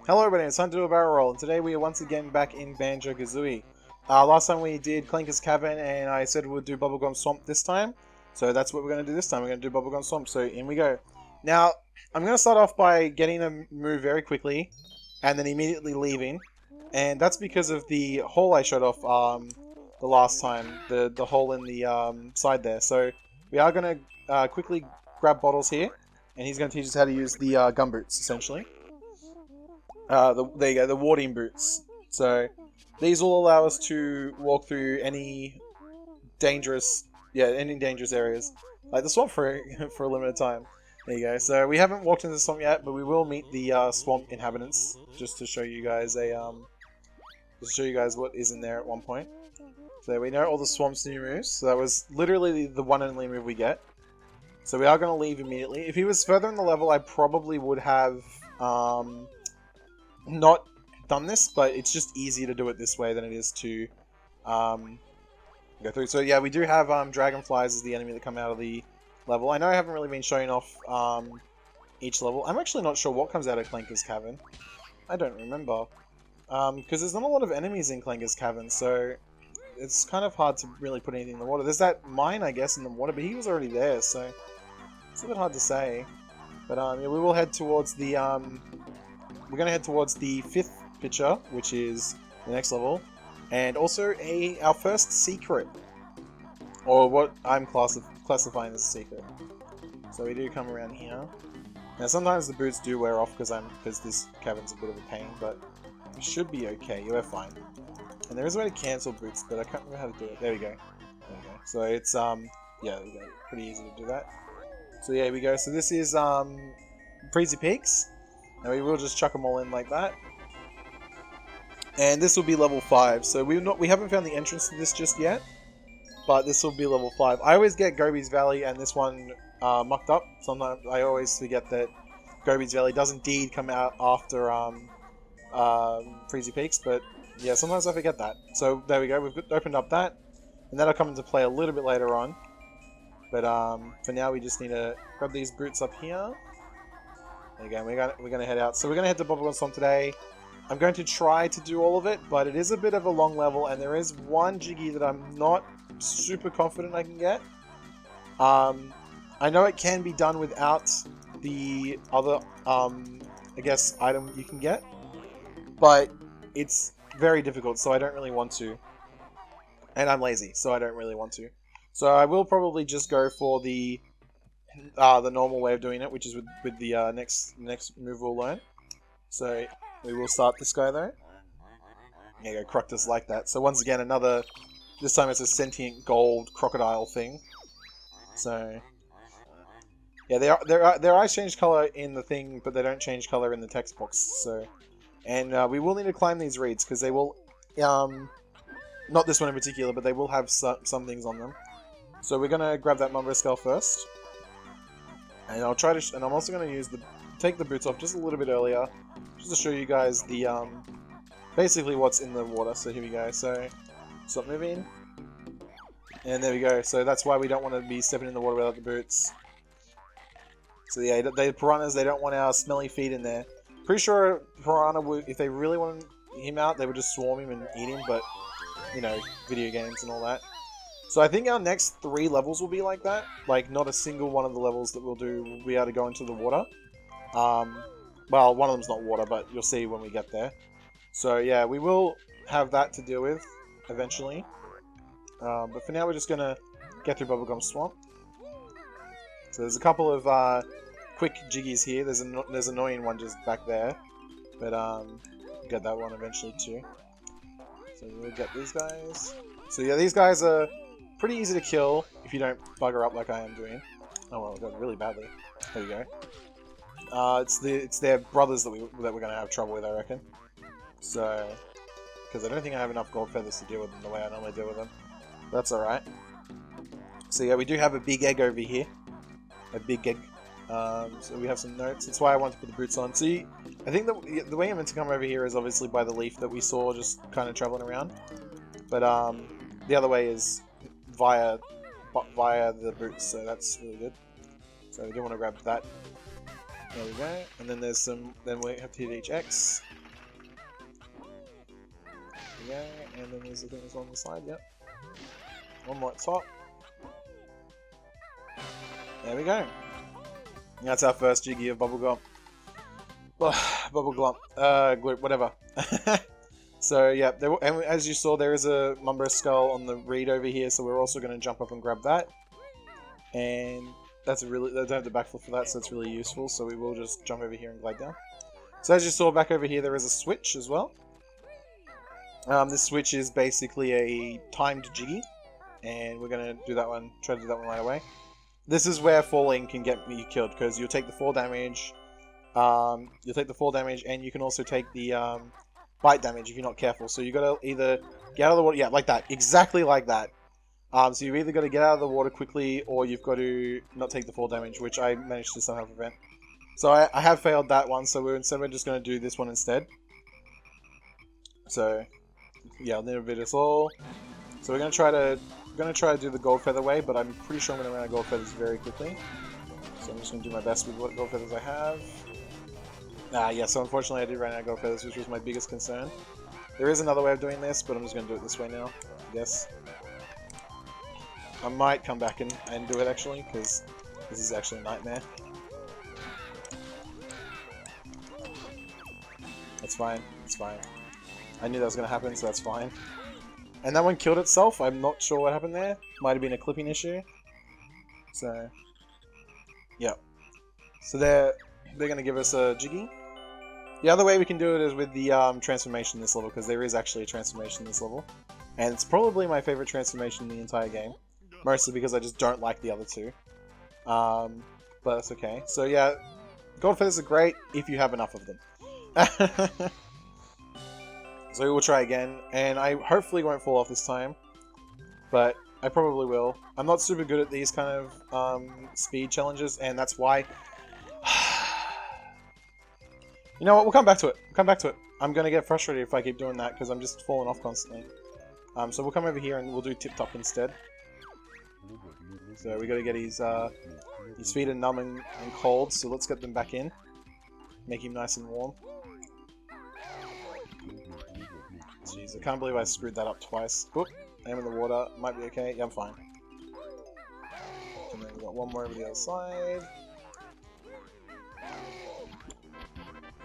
Hello everybody, it's time to do a barrel roll, and today we are once again back in Banjo-Kazooie. Last time we did Clinker's Cavern, and I said we'd do Bubblegum Swamp this time. So that's what we're going to do this time, we're going to do Bubblegum Swamp, so in we go. Now, I'm going to start off by getting a move very quickly, and then immediately leaving. And that's because of the hole I showed off the last time, the hole in the side there. So we are going to quickly grab bottles here, and he's going to teach us how to use the gumboots, essentially. There you go, the warding boots. So these will allow us to walk through any dangerous areas, like the swamp for a limited time. There you go. So we haven't walked into the swamp yet, but we will meet the swamp inhabitants just to show you guys what is in there at one point. So we know all the swamp's new moves. So that was literally the one and only move we get. So we are going to leave immediately. If he was further in the level, I probably would have not done this, but it's just easier to do it this way than it is to go through. So yeah, we do have Dragonflies as the enemy that come out of the level. I know I haven't really been showing off each level. I'm actually not sure what comes out of Clinker's Cavern. I don't remember. Because there's not a lot of enemies in Clinker's Cavern, so it's kind of hard to really put anything in the water. There's that mine, I guess, in the water, but he was already there, so it's a bit hard to say. But yeah, we will head towards the we're going to head towards the 5th picture, which is the next level, and also our first secret, or what I'm classifying as a secret. So we do come around here. Now sometimes the boots do wear off because this cavern's a bit of a pain, but it should be okay. You're fine. And there is a way to cancel boots, but I can't remember how to do it. There we go. There we go. So it's yeah, there we go. Pretty easy to do that. So yeah, here we go. So this is Freezy Peaks. And we will just chuck them all in like that. And this will be level 5. So we haven't found the entrance to this just yet. But this will be level 5. I always get Gobi's Valley and this one mucked up. Sometimes I always forget that Gobi's Valley does indeed come out after Freezy Peaks. But yeah, sometimes I forget that. So there we go. We've opened up that. And that'll come into play a little bit later on. But for now we just need to grab these boots up here. Again, we're going to head out. So we're going to head to Bubblegum Swamp today. I'm going to try to do all of it, but it is a bit of a long level, and there is one Jiggy that I'm not super confident I can get. I know it can be done without the other, I guess, item you can get, but it's very difficult, so I don't really want to. And I'm lazy, so I don't really want to. So I will probably just go for the normal way of doing it, which is with the next move we'll learn. So we will start this guy though. There you go, Croctus like that. So once again, this time it's a sentient gold crocodile thing. So yeah, their eyes change color in the thing, but they don't change color in the text box. So, and we will need to climb these reeds because they will, not this one in particular, but they will have some things on them. So we're gonna grab that Mumbo Scale first. And I'll try to, and I'm also going to take the boots off just a little bit earlier, just to show you guys the, basically what's in the water. So here we go. So stop moving, and there we go. So that's why we don't want to be stepping in the water without the boots. So yeah, the piranhas, they don't want our smelly feet in there. Pretty sure piranha would, if they really wanted him out, they would just swarm him and eat him. But you know, video games and all that. So I think our next 3 levels will be like that. Like, not a single one of the levels that we'll do will be able to go into the water. Well, one of them's not water, but you'll see when we get there. So yeah, we will have that to deal with eventually. But for now, we're just going to get through Bubblegum Swamp. So there's a couple of quick jiggies here. There's an annoying one just back there. But we'll get that one eventually too. So we'll get these guys. So yeah, these guys are pretty easy to kill if you don't bugger up like I am doing. Oh well, I got really badly. There we go. It's their brothers that we're gonna have trouble with, I reckon. So, because I don't think I have enough gold feathers to deal with them the way I normally deal with them. That's all right. So yeah, we do have a big egg over here. A big egg. So we have some notes. That's why I want to put the boots on. See, I think the way I'm meant to come over here is obviously by the leaf that we saw just kind of traveling around. But the other way is via the boots, so that's really good. So we do want to grab that. There we go. And then there's some. Then we have to hit each X. There we go. And then there's the things on the side. Yep. One more at top. There we go. That's our first Jiggy of bubblegump. Bubbleglump. Gloop, whatever. So yeah, and as you saw, there is a Mumbo Scale on the reed over here, so we're also going to jump up and grab that. And that's really, they don't have the backflip for that, so it's really useful. So we will just jump over here and glide down. So as you saw back over here, there is a switch as well. This switch is basically a timed Jiggy, and we're going to do that one. Try to do that one right away. This is where falling can get me killed, because you'll take the fall damage. You'll take the fall damage, and you can also take the bite damage if you're not careful. So you got to either get out of the water, yeah, like that, exactly like that. So you've either got to get out of the water quickly, or you've got to not take the fall damage, which I managed to somehow prevent. So I have failed that one, so we're just going to do this one instead. So yeah, I'll need a bit of all. So we're going to try to do the gold feather way, but I'm pretty sure I'm going to run out of gold feathers very quickly. So I'm just going to do my best with what gold feathers I have. Yeah, so unfortunately I did run out of gold feathers, which was my biggest concern. There is another way of doing this, but I'm just going to do it this way now, I guess. I might come back and do it actually, because this is actually a nightmare. That's fine, it's fine. I knew that was going to happen, so that's fine. And that one killed itself. I'm not sure what happened there. Might have been a clipping issue. So, yeah. So they're going to give us a Jiggy. The other way we can do it is with the transformation in this level, because there is actually a transformation in this level. And it's probably my favorite transformation in the entire game. Mostly because I just don't like the other two. But that's okay. So yeah, gold feathers are great if you have enough of them. So we will try again, and I hopefully won't fall off this time, but I probably will. I'm not super good at these kind of speed challenges, and that's why. You know what? We'll come back to it. We'll come back to it. I'm gonna get frustrated if I keep doing that because I'm just falling off constantly. So we'll come over here and we'll do tip top instead. So we got to get his feet are numb and cold, so let's get them back in. Make him nice and warm. Jeez, I can't believe I screwed that up twice. Oop, I am in the water. Might be okay. Yeah, I'm fine. And then we've got one more over the other side.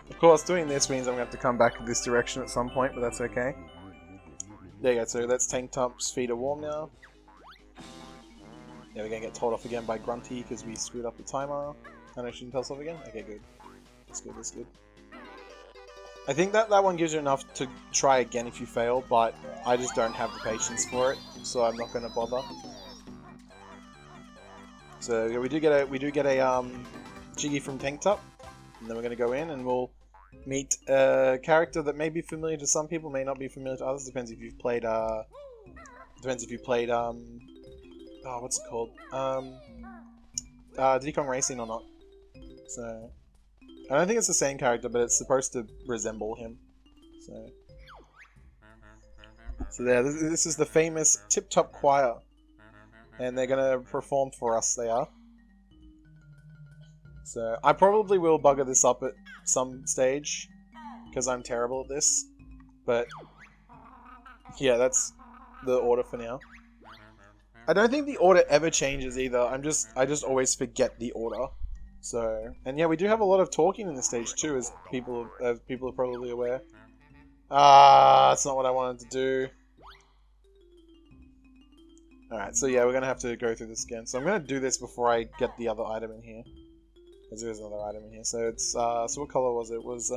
Of course, doing this means I'm going to have to come back this direction at some point, but that's okay. There you go, so that's Tank Top's feet are warm now. Yeah, we're going to get told off again by Grunty because we screwed up the timer. I know she didn't tell us off again? Okay, good. That's good, that's good. I think that one gives you enough to try again if you fail, but I just don't have the patience for it, so I'm not going to bother. So yeah, we do get a Jiggy from Tank Top, and then we're going to go in and we'll meet a character that may be familiar to some people, may not be familiar to others. Depends if you've played oh, what's it called? Diddy Kong Racing or not. So I don't think it's the same character, but it's supposed to resemble him. So there, this is the famous Tip Top Choir, and they're gonna perform for us. They are. So I probably will bugger this up at some stage because I'm terrible at this, but yeah, that's the order for now. I don't think the order ever changes either. I just always forget the order. So, and yeah, we do have a lot of talking in this stage too, as people are probably aware. That's not what I wanted to do. Alright, so yeah, we're gonna have to go through this again. So I'm gonna do this before I get the other item in here. Because there is another item in here. So it's, so what color was it? It was,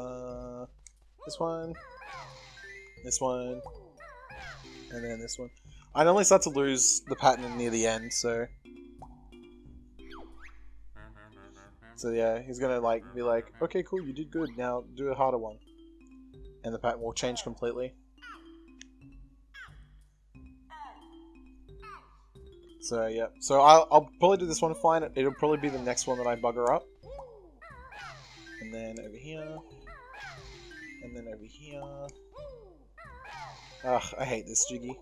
this one, and then this one. I normally start to lose the pattern near the end, so... So yeah, he's gonna be like, okay, cool, you did good, now do a harder one. And the pattern will change completely. So yeah, so I'll probably do this one fine, it'll probably be the next one that I bugger up. And then over here. And then over here. Ugh, I hate this Jiggy.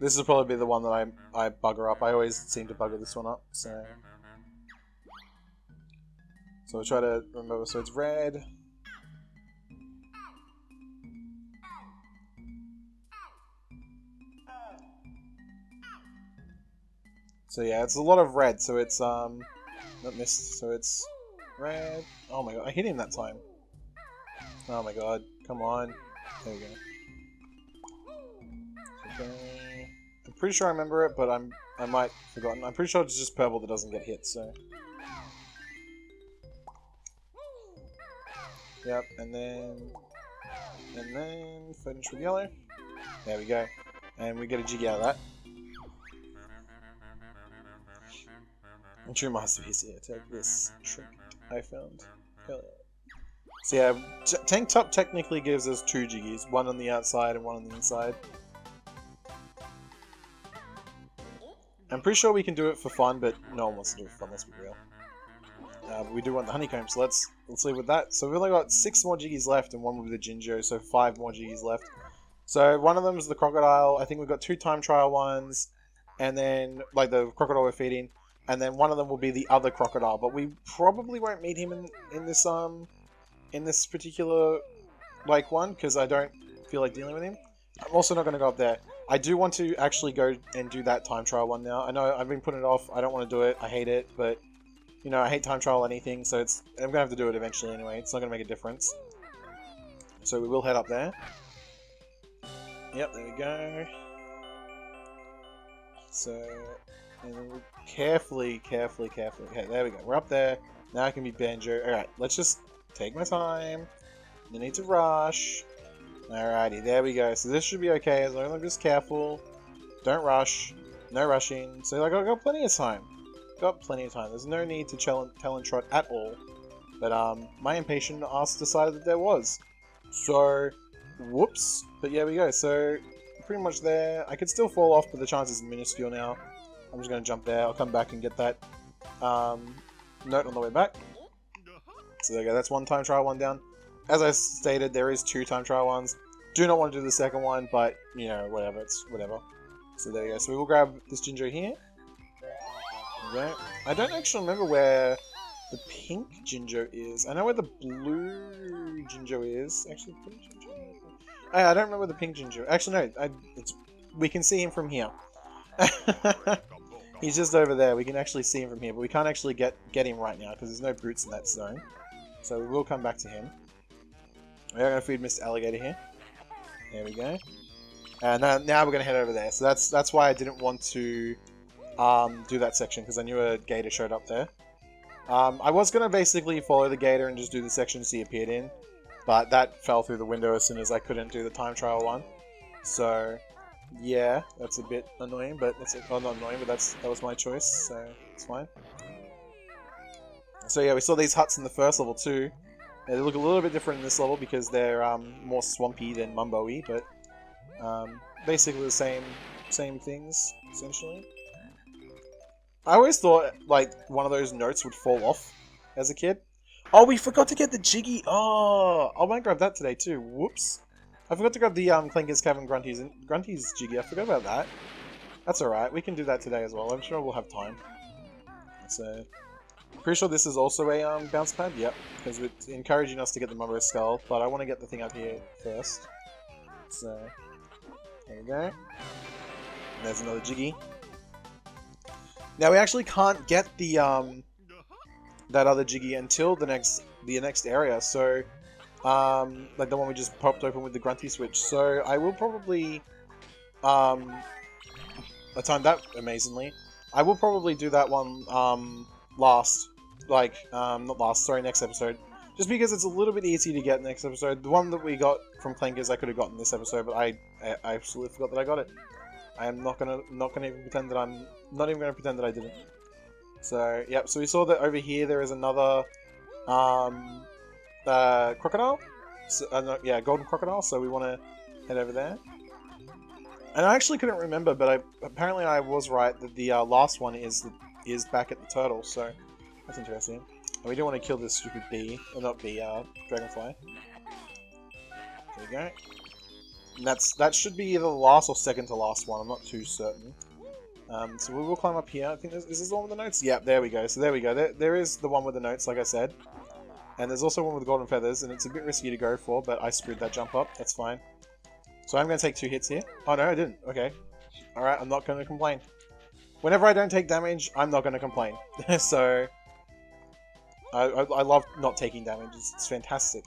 This will probably be the one that I bugger up. I always seem to bugger this one up, so... So we'll try to remember. So it's red. So yeah, it's a lot of red. So it's not missed. So it's red. Oh my god, I hit him that time. Oh my god, come on. There we go. Okay. I'm pretty sure I remember it, but I might have forgotten. I'm pretty sure it's just purple that doesn't get hit. So. Yep, and then finish with yellow. There we go. And we get a jiggy out of that. And true masterpiece here. Take this shrimp I found. Hell yeah. So yeah, tank top technically gives us 2 jiggies, one on the outside and one on the inside. I'm pretty sure we can do it for fun, but no one wants to do it for fun, let's be real. But we do want the honeycomb, so let's leave with that. So we've only got 6 more jiggies left, and one will be the Jinjo, so 5 more jiggies left. So one of them is the crocodile. I think we've got 2 time trial ones, and then like the crocodile we're feeding, and then one of them will be the other crocodile. But we probably won't meet him in this particular like one because I don't feel like dealing with him. I'm also not going to go up there. I do want to actually go and do that time trial one now. I know I've been putting it off. I don't want to do it. I hate it, but you know, I hate time trial anything, so I'm gonna have to do it eventually anyway. It's not gonna make a difference. So we will head up there. Yep, there we go. So, and then we'll carefully. Okay, there we go. We're up there. Now I can be Banjo. Alright, let's just take my time. No need to rush. Alrighty, there we go. So this should be okay as long as I'm just careful. Don't rush. No rushing. So like, I've got plenty of time. Got plenty of time. There's no need to talent trot at all. But my impatient ass decided that there was. So, whoops. But yeah, we go. So, pretty much there. I could still fall off, but the chance is minuscule now. I'm just going to jump there. I'll come back and get that note on the way back. So there we go. That's 1 time trial, 1 down. As I stated, there is 2 time trial ones. Do not want to do the second one, but, you know, whatever. It's whatever. So there we go. So we will grab this Jinjo here. Okay. I don't actually remember where the pink Jinjo is. I know where the blue Jinjo is. Actually, pink Jinjo? I don't remember the pink Jinjo. Actually, no. We can see him from here. He's just over there. We can actually see him from here, but we can't actually get him right now because there's no brutes in that zone. So we will come back to him. We are going to feed Mr. Alligator here. There we go. And now we're going to head over there. So that's why I didn't want to do that section because I knew a gator showed up there. I was going to basically follow the gator and just do the sections he appeared in, but that fell through the window as soon as I couldn't do the time trial one. So yeah, that's a bit annoying, but that's not annoying, but that was my choice, so it's fine. So yeah, we saw these huts in the first level too. They look a little bit different in this level because they're more swampy than Mumbo-y, but basically the same things essentially. I always thought, like, one of those notes would fall off as a kid. Oh, we forgot to get the Jiggy! Oh! I might grab that today, too. Whoops. I forgot to grab the Clinker's Cavern Grunty's Jiggy. I forgot about that. That's alright. We can do that today as well. I'm sure we'll have time. So, pretty sure this is also a bounce pad. Yep. Because it's encouraging us to get the Mumbo Scale. But I want to get the thing up here first. So, there we go. And there's another Jiggy. Now we actually can't get the that other Jiggy until the next area, so like the one we just popped open with the Grunty switch. So I will probably I timed that amazingly. I will probably do that one next episode, just because it's a little bit easier to get next episode. The one that we got from Clinkers I could have gotten this episode, but I absolutely forgot that I got it. I am not gonna even pretend that I'm not even gonna pretend that I didn't. So yep. So we saw that over here there is another crocodile. So, yeah, golden crocodile. So we want to head over there. And I actually couldn't remember, but apparently I was right that the last one is back at the turtle. So that's interesting. And we do want to kill this stupid bee, or not bee, dragonfly. There we go. And that should be either the last or second to last one. I'm not too certain. So we will climb up here. I think is this the one with the notes? Yeah, there we go. So there we go. There is the one with the notes, like I said. And there's also one with golden feathers, and it's a bit risky to go for, but I screwed that jump up. That's fine. So I'm going to take 2 hits here. Oh no, I didn't. Okay. Alright, I'm not going to complain. Whenever I don't take damage, I'm not going to complain. So, I love not taking damage. It's fantastic.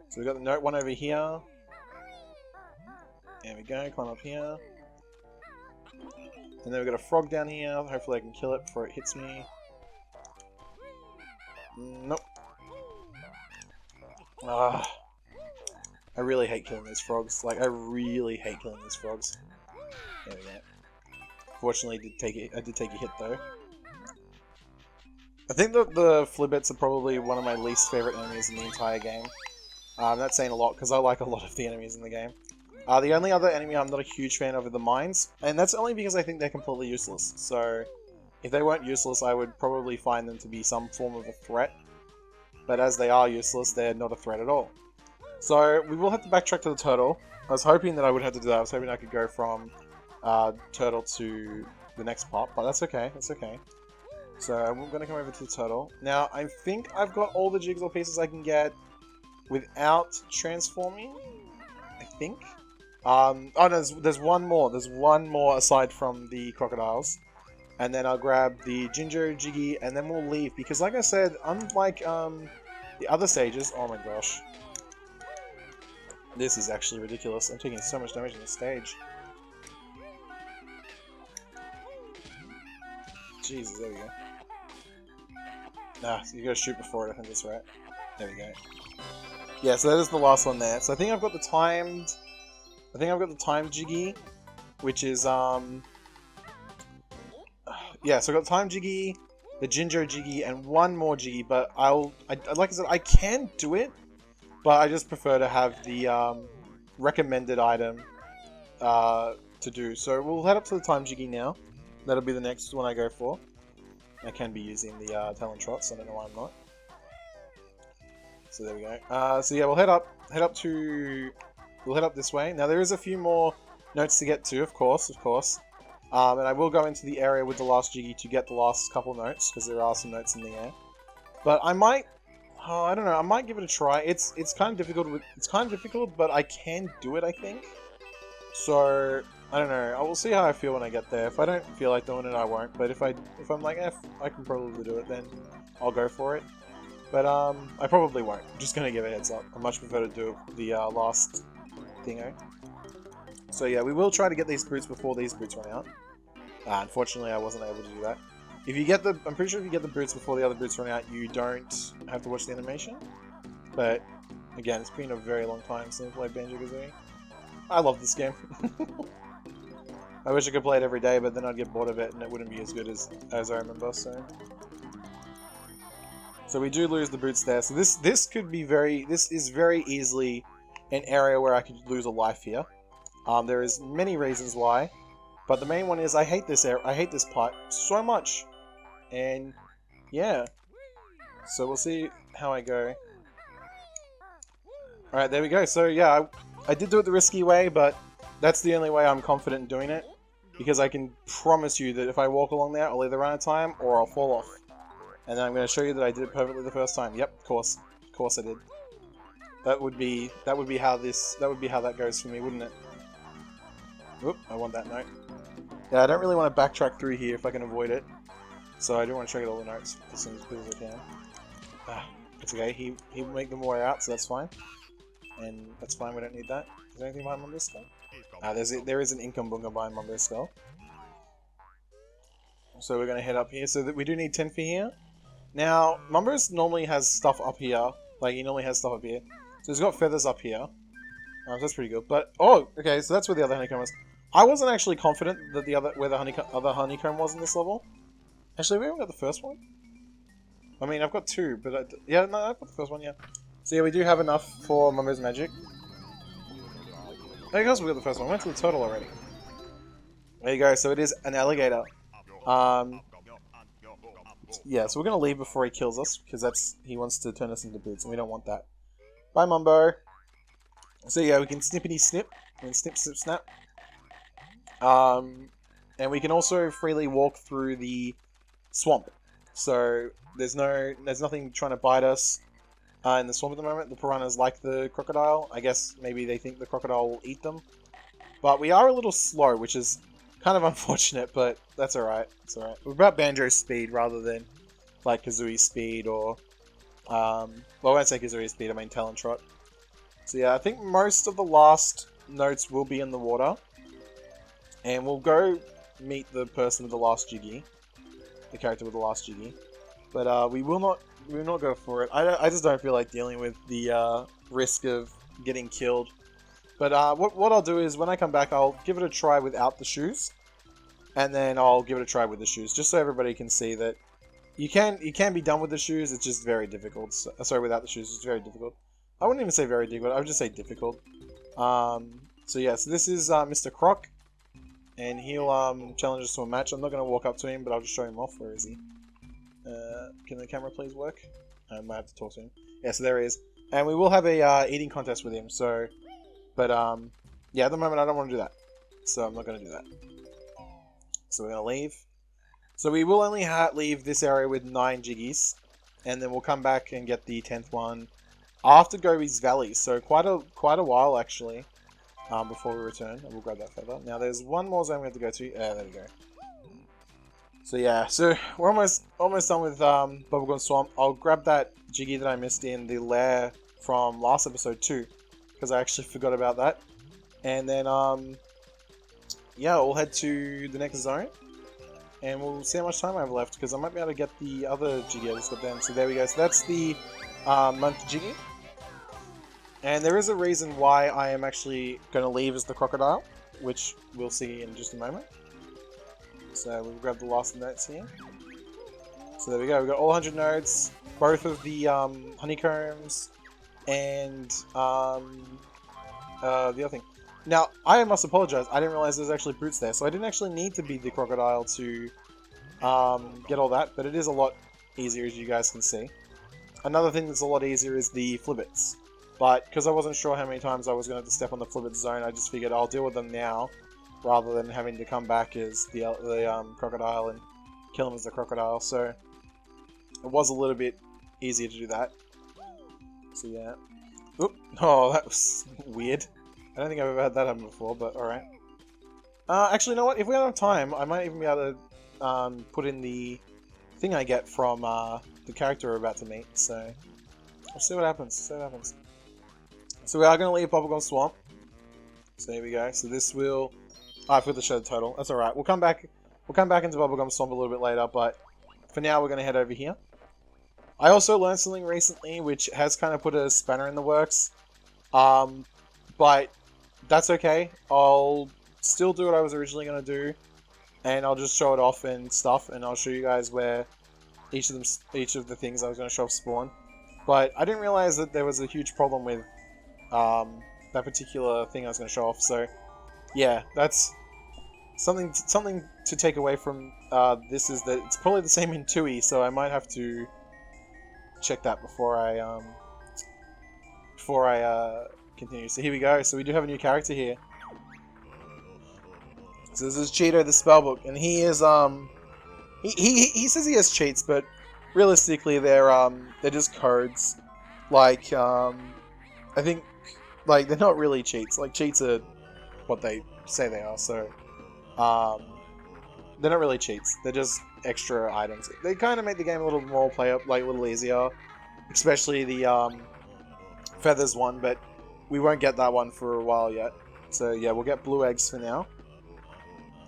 So we've got the note one over here. There we go, climb up here. And then we've got a frog down here. Hopefully I can kill it before it hits me. Nope. Ah. I really hate killing these frogs. Like, I really hate killing these frogs. There we go. Fortunately, I did take a hit though. I think that the Flibbits are probably one of my least favorite enemies in the entire game. I'm not saying a lot because I like a lot of the enemies in the game. The only other enemy I'm not a huge fan of are the mines, and that's only because I think they're completely useless. So, if they weren't useless, I would probably find them to be some form of a threat. But as they are useless, they're not a threat at all. So, we will have to backtrack to the turtle. I was hoping that I would have to do that. I was hoping I could go from turtle to the next part, but that's okay. That's okay. So, I'm going to come over to the turtle. Now, I think I've got all the jigsaw pieces I can get without transforming. I think. Oh no, there's one more. There's one more aside from the crocodiles. And then I'll grab the Ginger Jiggy, and then we'll leave. Because like I said, unlike the other stages... Oh my gosh. This is actually ridiculous. I'm taking so much damage in this stage. Jesus, there we go. So you gotta shoot before it, I think that's right. There we go. Yeah, so that is the last one there. So I think I've got the timed... I think I've got the timed Jiggy, which is, yeah, so I've got the timed Jiggy, the Ginger Jiggy, and one more Jiggy, but like I said, I can do it, but I just prefer to have the, recommended item, to do. So we'll head up to the timed Jiggy now. That'll be the next one I go for. I can be using the, Talon Trots, I don't know why I'm not. So there we go. So yeah, we'll head up this way. Now there is a few more notes to get to, of course. And I will go into the area with the last Jiggy to get the last couple notes, because there are some notes in the air. But I might, I don't know, I might give it a try. It's kind of difficult, but I can do it, I think. So I don't know. I will see how I feel when I get there. If I don't feel like doing it, I won't. But if I'm like, I can probably do it, then I'll go for it. But I probably won't. I'm just gonna give a heads up. I much prefer to do the last thingo. So yeah, we will try to get these brutes before these brutes run out. Unfortunately, I wasn't able to do that. If you get I'm pretty sure if you get the brutes before the other brutes run out, you don't have to watch the animation. But again, it's been a very long time since I played Banjo-Kazooie. I love this game. I wish I could play it every day, but then I'd get bored of it and it wouldn't be as good as I remember. So we do lose the brutes there. So this is very easily an area where I could lose a life here. There is many reasons why, but the main one is I hate this area. I hate this part so much, and yeah. So we'll see how I go. All right, there we go. So yeah, I did do it the risky way, but that's the only way I'm confident in doing it, because I can promise you that if I walk along there, I'll either run out of time or I'll fall off. And then I'm going to show you that I did it perfectly the first time. Yep, of course I did. That would be how that goes for me, wouldn't it? Oop, I want that note. Yeah, I don't really want to backtrack through here if I can avoid it. So I do want to check out all the notes as soon as I can. It's okay, he will make them way out, so that's fine. And that's fine, we don't need that. Is there anything behind Mumbo Scale? There is an Income Bunga behind Mumbo Scale. So we're going to head up here. So that we do need 10 for here. Now, Mumbo's normally has stuff up here. Like, he normally has stuff up here. So he's got feathers up here. So that's pretty good. But, oh, okay, so that's where the other honeycomb was. I wasn't actually confident that where the other honeycomb was in this level. Actually, we haven't got the first one. I mean, I've got two, but yeah, no, I've got the first one, yeah. So yeah, we do have enough for Mumbo's magic. There you go, we got the first one. We went to the turtle already. There you go, so it is an alligator. Yeah, so we're going to leave before he kills us, because he wants to turn us into boots, and we don't want that. Bye, Mumbo. So yeah, we can snippity snip, and snip, snip, snap. And we can also freely walk through the swamp. So there's nothing trying to bite us in the swamp at the moment. The piranhas like the crocodile. I guess maybe they think the crocodile will eat them. But we are a little slow, which is kind of unfortunate, but that's alright. It's alright. We're about Banjo's speed rather than like Kazooie's speed or well, I won't say Kazooie's speed, I mean Talon Trot. So yeah, I think most of the last notes will be in the water. And we'll go meet the person with the last Jiggy. The character with the last Jiggy. But we will not go for it. I just don't feel like dealing with the risk of getting killed. But what I'll do is when I come back, I'll give it a try without the shoes. And then I'll give it a try with the shoes. Just so everybody can see that you can be done with the shoes. It's just very difficult. Sorry, without the shoes, it's very difficult. I wouldn't even say very difficult. I would just say difficult. So yeah, so this is Mr. Croc. And he'll challenge us to a match. I'm not going to walk up to him, but I'll just show him off. Where is he? Can the camera please work? I might have to talk to him. Yeah, so there he is. And we will have a eating contest with him. So, but yeah, at the moment I don't want to do that. So I'm not going to do that. So we're going to leave. So we will only leave this area with 9 Jiggies. And then we'll come back and get the 10th one after Gobi's Valley. So quite a while actually. Before we return, and we'll grab that feather. Now there's one more zone we have to go to. There we go. So yeah, so we're almost done with Bubblegum Swamp. I'll grab that Jiggy that I missed in the lair from last episode too, because I actually forgot about that. And then yeah, we'll head to the next zone, and we'll see how much time I have left, because I might be able to get the other Jiggy I just got then. So there we go. So that's the month Jiggy. And there is a reason why I am actually going to leave as the crocodile, which we'll see in just a moment. So we'll grab the last notes here. So there we go, we've got all 100 nodes, both of the honeycombs, and the other thing. Now, I must apologize, I didn't realize there's actually brutes there, so I didn't actually need to be the crocodile to get all that, but it is a lot easier, as you guys can see. Another thing that's a lot easier is the flibbits. But because I wasn't sure how many times I was going to have to step on the flibbit zone, I just figured I'll deal with them now, rather than having to come back as the crocodile and kill him as the crocodile. So it was a little bit easier to do that. So yeah. Oop! Oh, that was weird. I don't think I've ever had that happen before, but alright. Actually, you know what? If we don't have time, I might even be able to put in the thing I get from the character we're about to meet. So we'll see what happens. See what happens. So we are going to leave Bubblegum Swamp. So there we go. So this will... Oh, I forgot to show the total. That's alright. We'll come back into Bubblegum Swamp a little bit later, but for now we're going to head over here. I also learned something recently which has kind of put a spanner in the works. But that's okay. I'll still do what I was originally going to do, and I'll just show it off and stuff, and I'll show you guys where each of the things I was going to show off spawn. But I didn't realize that there was a huge problem with that particular thing I was going to show off. So yeah, that's something to take away from this, is that it's probably the same in Tui, so I might have to check that before I continue. So here we go. So we do have a new character here. So this is Cheeto the Spellbook, and he is he says he has cheats, but realistically they're just codes. Like I think, like, they're not really cheats. Like, cheats are what they say they are. So they're not really cheats. They're just extra items. They kind of make the game a little more like a little easier, especially the feathers one. But we won't get that one for a while yet. So yeah, we'll get blue eggs for now.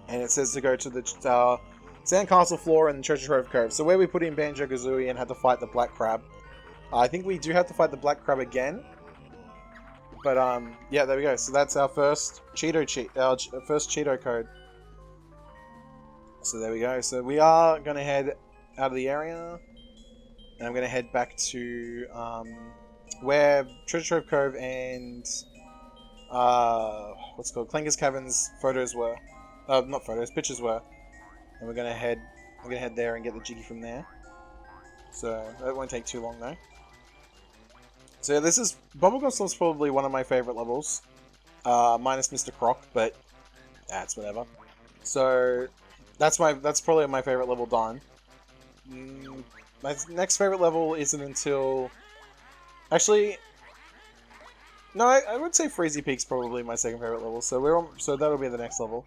And it says to go to the Sandcastle floor and Treasure Trove Cove. So where we put in Banjo-Kazooie and had to fight the black crab. I think we do have to fight the black crab again. But yeah, there we go. So that's our first first Cheeto code. So there we go. So we are going to head out of the area. And I'm going to head back to where Treasure Trove Cove and what's it called? Clanker's Caverns photos were. Not photos, pictures were. And we're going to head there and get the Jiggy from there. So that won't take too long though. So yeah, this is Bubblegum Swamp's probably one of my favorite levels, minus Mr. Croc, but that's whatever. So that's probably my favorite level done. My next favorite level isn't until... Actually... No, I would say Freezy Peak's probably my second favorite level, so we're on, so that'll be the next level.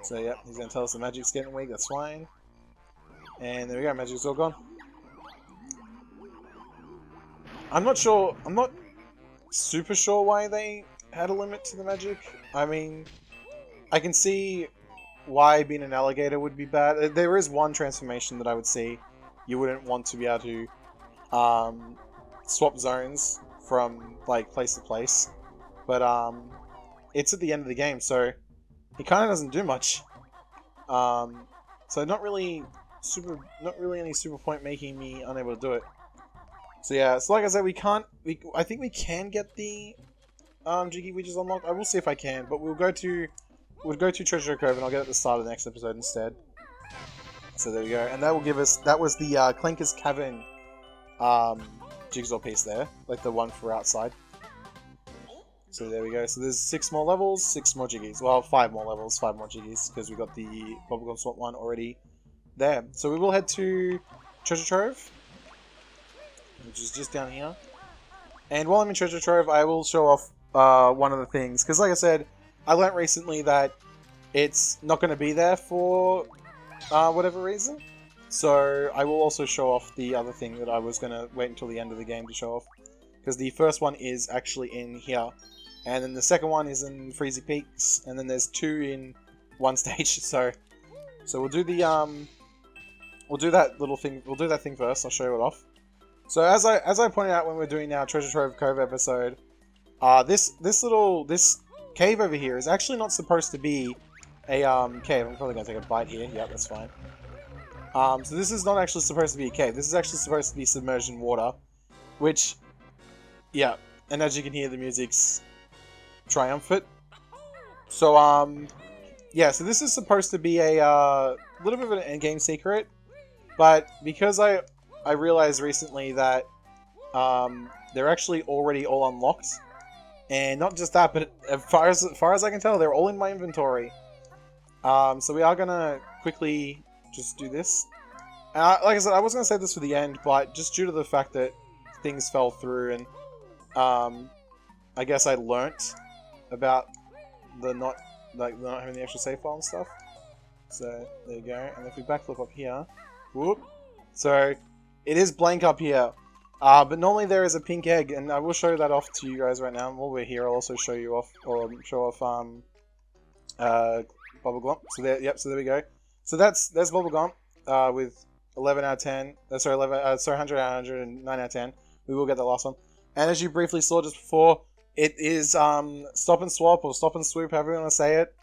So yeah, he's gonna tell us the magic's getting weak, that's fine. And there we go, magic's all gone. I'm not sure, I'm not super sure why they had a limit to the magic. I mean, I can see why being an alligator would be bad. There is one transformation that I would see you wouldn't want to be able to swap zones from like place to place, but it's at the end of the game, so it kind of doesn't do much. So not really any super point making me unable to do it. So yeah, so like I said, I think we can get the Jiggy Widgets unlocked. I will see if I can, but we'll go to Treasure Cove and I'll get it at the start of the next episode instead. So there we go, and that will give us, that was the Clinker's Cavern jigsaw piece there, like the one for outside. So there we go. So there's 6 more levels, 6 more jiggies. Well, 5 more levels, 5 more jiggies, because we got the bubblegum swap one already there. So we will head to Treasure Trove, which is just down here. And while I'm in Treasure Trove, I will show off one of the things, because like I said, I learnt recently that it's not going to be there for whatever reason. So I will also show off the other thing that I was going to wait until the end of the game to show off. Because the first one is actually in here. And then the second one is in Freezy Peaks. And then there's 2 in one stage. So we'll do the we'll do that little thing. We'll do that thing first. I'll show you it off. So as I pointed out when we're doing our Treasure Trove Cove episode, this cave over here is actually not supposed to be a cave. I'm probably gonna take a bite here. Yeah, that's fine. So this is not actually supposed to be a cave. This is actually supposed to be submerged in water, which, yeah. And as you can hear, the music's triumphant. So yeah. So this is supposed to be a little bit of an endgame secret, but because I realized recently that they're actually already all unlocked, and not just that, but as far as I can tell, they're all in my inventory. So we are gonna quickly just do this. Like I said, I was gonna say this for the end, but just due to the fact that things fell through, and I guess I learnt about the not having the extra save file and stuff. So there you go. And if we backflip up here, whoop. So it is blank up here, but normally there is a pink egg, and I will show that off to you guys right now. And while we're here, I'll also show you off, or show off bubbleglump. So there, yep. So there we go. So there's bubbleglump with 11 out of 10. Sorry, 100 out of 100 and 9 out of 10. We will get the last one. And as you briefly saw just before, it is stop and swap or stop and swoop, however you want to say it.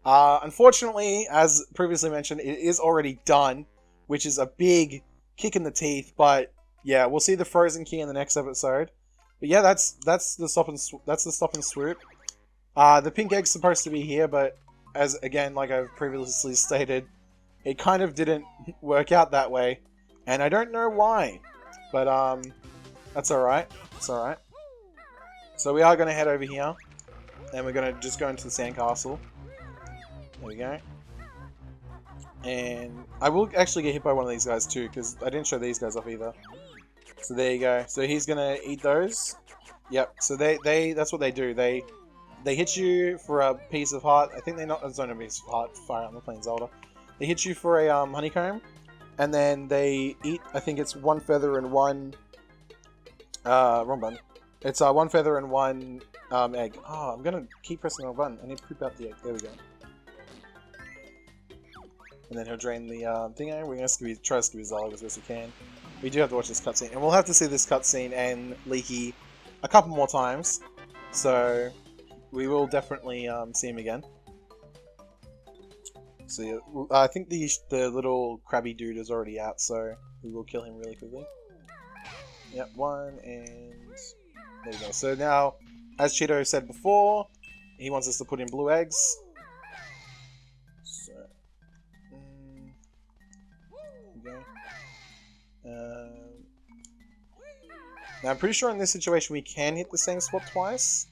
Unfortunately, as previously mentioned, it is already done, which is a big kick in the teeth. But yeah, we'll see the frozen key in the next episode. But yeah, that's the stop and swoop. The pink egg's supposed to be here, but as again, like I've previously stated, it kind of didn't work out that way, and I don't know why. But that's all right. It's all right. So we are going to head over here, and we're going to just go into the sandcastle. There we go. And I will actually get hit by one of these guys too, because I didn't show these guys off either. So there you go. So he's going to eat those. Yep. So that's what they do. They hit you for a piece of heart. I think they're not. It's not a piece of heart. Fire on the Plains Zelda. They hit you for a honeycomb, and then they eat. I think it's 1 feather and 1. Wrong button. It's 1 feather and 1 egg. Oh, I'm gonna keep pressing the wrong button. I need to poop out the egg. There we go. And then he'll drain the thing out. We're gonna try to scoop his Zelda as best we can. We do have to watch this cutscene, and we'll have to see this cutscene and Leaky a couple more times. So we will definitely see him again. So yeah, I think the little crabby dude is already out, so we will kill him really quickly. Yep, 1, and there we go. So now, as Cheeto said before, he wants us to put in blue eggs. So, there we go. Now I'm pretty sure in this situation we can hit the same spot twice.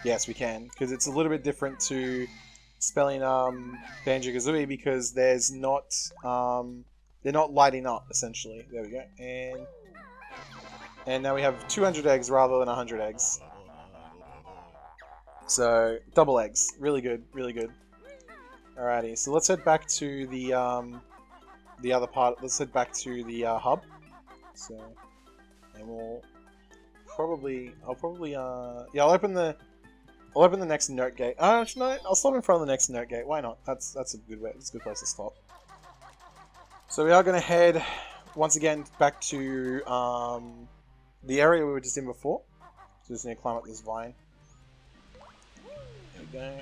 Yes, we can, because it's a little bit different to spelling Banjo-Kazooie, because there's not they're not lighting up, essentially. There we go. And now we have 200 eggs rather than 100 eggs. So, double eggs. Really good, really good. Alrighty, so let's head back to the other part. Let's head back to the hub. So, and we'll probably, I'll open the next note gate. Actually, no, I'll stop in front of the next note gate. Why not? That's a good way. It's a good place to stop. So we are going to head once again back to the area we were just in before. So just need to climb up this vine. There we go.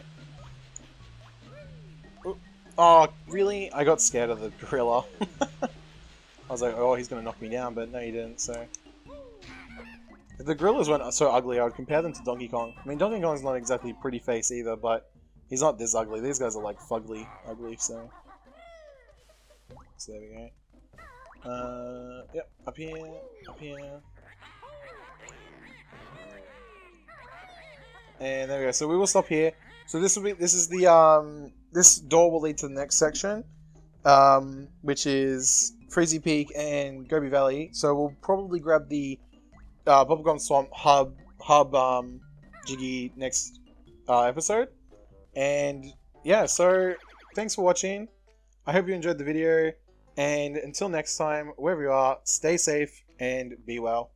Ooh. Oh, really? I got scared of the gorilla. I was like, oh, he's going to knock me down, but no, he didn't, so... If the gorillas weren't so ugly, I would compare them to Donkey Kong. I mean, Donkey Kong's not exactly pretty face either, but he's not this ugly. These guys are, like, fugly ugly, so... So there we go. Yep, up here, up here. And there we go. So we will stop here. So this is the, this door will lead to the next section, which is Freezy Peak and Gobi Valley. So we'll probably grab the Bubblegum Swamp hub Jiggy next episode. And yeah, so thanks for watching. I hope you enjoyed the video. And until next time, wherever you are, stay safe and be well.